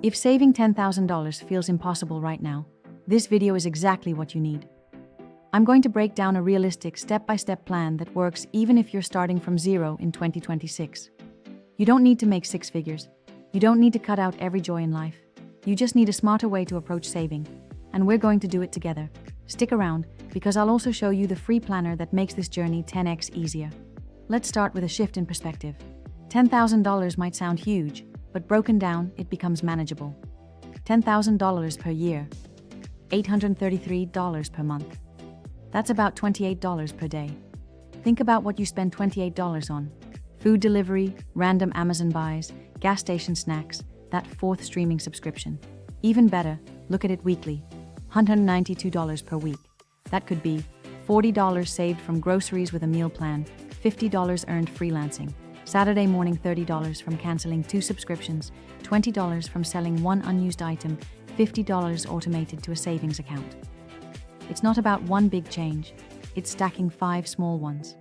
If saving $10,000 feels impossible right now, this video is exactly what you need. I'm going to break down a realistic step-by-step plan that works even if you're starting from zero in 2026. You don't need to make six figures. You don't need to cut out every joy in life. You just need a smarter way to approach saving. And we're going to do it together. Stick around, because I'll also show you the free planner that makes this journey 10x easier. Let's start with a shift in perspective. $10,000 might sound huge, but broken down, it becomes manageable. $10,000 per year, $833 per month. That's about $28 per day. Think about what you spend $28 on. Food delivery, random Amazon buys, gas station snacks, that fourth streaming subscription. Even better, look at it weekly. $192 per week. That could be $40 saved from groceries with a meal plan, $50 earned freelancing, Saturday morning $30 from canceling 2 subscriptions, $20 from selling 1 unused item, $50 automated to a savings account. It's not about one big change, it's stacking 5 small ones.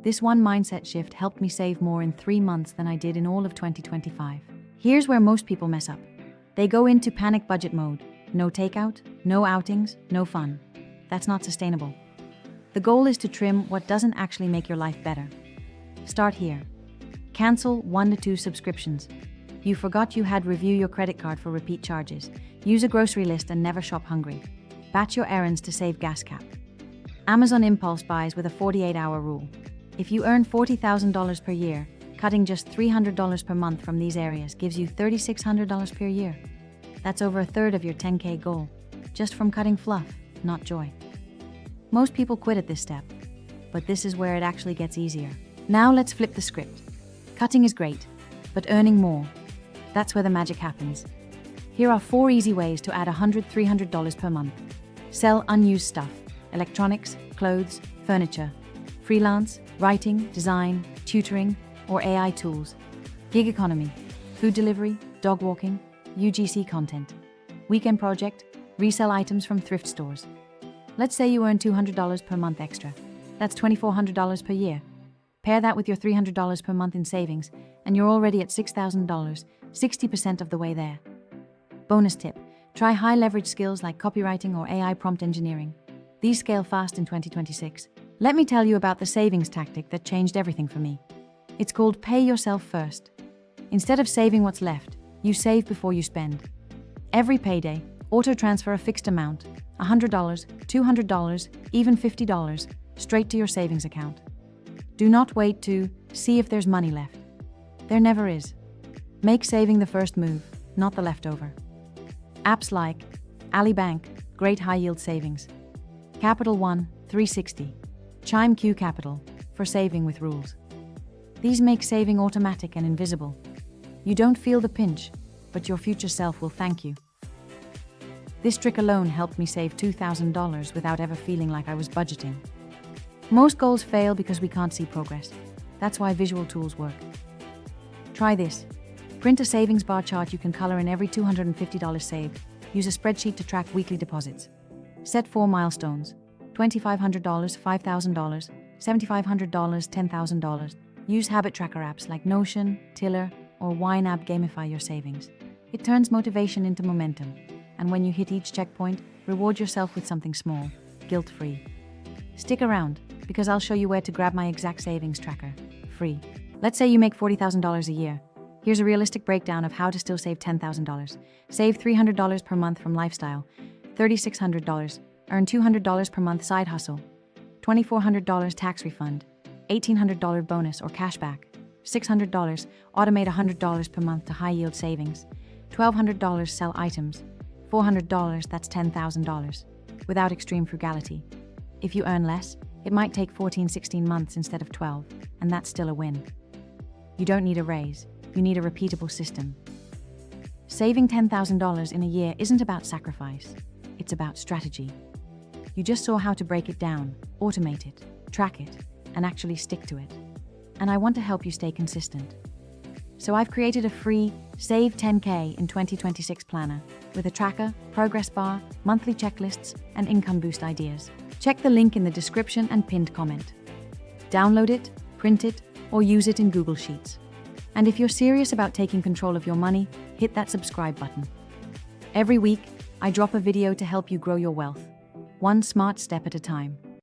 This one mindset shift helped me save more in 3 months than I did in all of 2025. Here's where most people mess up. They go into panic budget mode. No takeout, no outings, no fun. That's not sustainable. The goal is to trim what doesn't actually make your life better. Start here. Cancel 1 to 2 subscriptions. You forgot you had review your credit card for repeat charges. Use a grocery list and never shop hungry. Batch your errands to save gas cap. Amazon impulse buys with a 48-hour rule. If you earn $40,000 per year, cutting just $300 per month from these areas gives you $3,600 per year. That's over a third of your 10K goal, just from cutting fluff, not joy. Most people quit at this step, but this is where it actually gets easier. Now let's flip the script. Cutting is great, but earning more, that's where the magic happens. Here are 4 easy ways to add $300 per month. Sell unused stuff, electronics, clothes, furniture. Freelance, writing, design, tutoring, or AI tools. Gig economy, food delivery, dog walking, UGC content. Weekend project, resell items from thrift stores. Let's say you earn $200 per month extra. That's $2,400 per year. Pair that with your $300 per month in savings, and you're already at $6,000, 60% of the way there. Bonus tip, try high leverage skills like copywriting or AI prompt engineering. These scale fast in 2026. Let me tell you about the savings tactic that changed everything for me. It's called pay yourself first. Instead of saving what's left, you save before you spend. Every payday, auto-transfer a fixed amount, $100, $200, even $50, straight to your savings account. Do not wait to see if there's money left. There never is. Make saving the first move, not the leftover. Apps like Ali Bank, great high-yield savings. Capital One, 360. Chime Q Capital, for saving with rules. These make saving automatic and invisible. You don't feel the pinch, but your future self will thank you. This trick alone helped me save $2,000 without ever feeling like I was budgeting. Most goals fail because we can't see progress. That's why visual tools work. Try this. Print a savings bar chart you can color in every $250 saved. Use a spreadsheet to track weekly deposits. Set 4 milestones. $2,500, $5,000, $7,500, $10,000. Use habit tracker apps like Notion, Tiller, or YNAB gamify your savings. It turns motivation into momentum. And when you hit each checkpoint, reward yourself with something small, guilt-free. Stick around, because I'll show you where to grab my exact savings tracker, free. Let's say you make $40,000 a year. Here's a realistic breakdown of how to still save $10,000. Save $300 per month from lifestyle, $3,600. Earn $200 per month side hustle, $2,400 tax refund, $1,800 bonus or cashback, $600, automate $100 per month to high-yield savings, $1,200 sell items, $400, that's $10,000, without extreme frugality. If you earn less, it might take 14-16 months instead of 12, and that's still a win. You don't need a raise, you need a repeatable system. Saving $10,000 in a year isn't about sacrifice, it's about strategy. You just saw how to break it down, automate it, track it, and actually stick to it. And I want to help you stay consistent. So I've created a free Save 10K in 2026 planner with a tracker, progress bar, monthly checklists, and income boost ideas. Check the link in the description and pinned comment. Download it, print it, or use it in Google Sheets. And if you're serious about taking control of your money, hit that subscribe button. Every week, I drop a video to help you grow your wealth, one smart step at a time.